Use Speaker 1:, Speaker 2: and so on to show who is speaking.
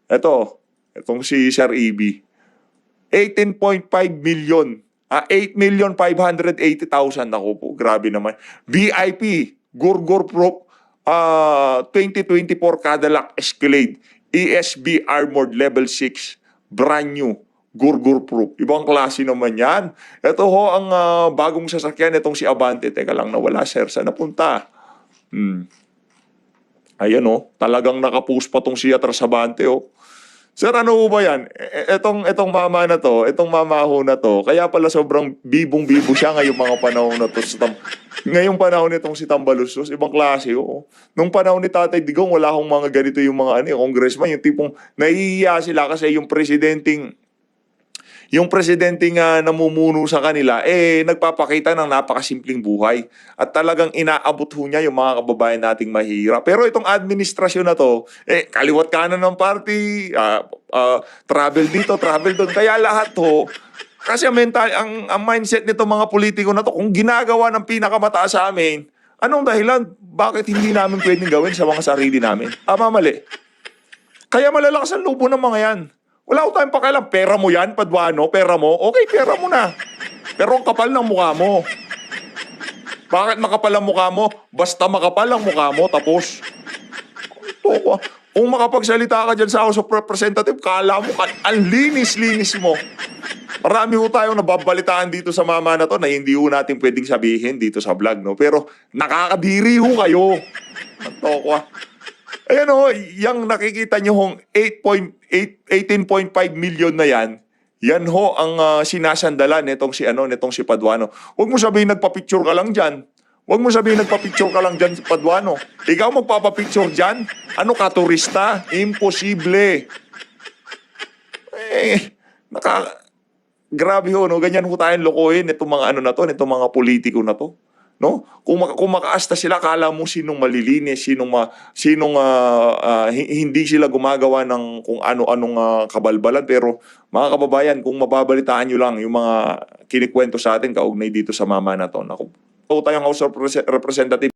Speaker 1: Itong si Sir EB. 18.5 million. 8,580,000. Ako po, grabe naman. VIP, Gurgur Pro 2024 Cadillac Escalade, ESB Armored Level 6, brand new, Gurgur Pro. Ibang klase naman yan. Ito ho ang bagong sasakyan, itong si Avante. Teka lang, nawala sir, saan napunta? Ayan talagang nakapost pa tong si Atras Avante Sir, ano ba yan? Itong mama na to, itong mamaho na to, kaya pala sobrang bibong-bibo siya ngayong mga panahon na to. Ngayong panahon nitong si Tambaluslos, ibang klase, Nung panahon ni Tatay Digong, wala akong mga ganito yung mga congressman, yung tipong nahihiya sila kasi yung presidenteng namumuno sa kanila, nagpapakita ng napakasimpleng buhay. At talagang inaabot ho niya yung mga kababayan nating mahirap. Pero itong administrasyon na to, kaliwat kanan ng party, travel dito, travel doon. Kaya lahat kasi ang mindset nito mga politiko na to, kung ginagawa ng pinakamataas sa amin, anong dahilan? Bakit hindi namin pwedeng gawin sa mga sarili namin? Mali. Kaya malalakas ang lubo ng mga yan. Wala ko tayong pakialam. Pera mo yan, Paduano? Pera mo? Okay, pera mo na. Pero ang kapal ng mukha mo. Bakit makapal ang mukha mo? Basta makapal ang mukha mo, tapos. Kung makapagsalita ka dyan sa House of Representative, kala mo, ang linis-linis mo. Marami ho tayong nababalitaan dito sa mama na to na hindi ho natin pwedeng sabihin dito sa vlog, pero nakakadiri ho kayo. Ayan yung nakikita nyo hong 18.5 million na yan ang sinasandalan nitong si Paduano. Huwag mo sabihin nagpa-picture ka lang dyan. Huwag mo sabihin nagpa-picture ka lang dyan sa Paduano. Ikaw magpapapicture dyan? Ano ka, turista? Imposible. Grabe ganyan ho tayong lokohin itong mga nitong mga politiko na to. Kung makaasta sila, kala mo sinong malilinis, sinong hindi sila gumagawa ng kung ano-anong kabalbalan. Pero mga kababayan, kung mababalitaan nyo lang yung mga kinikwento sa atin kaugnay dito sa mama na to. Tayong House of Representative.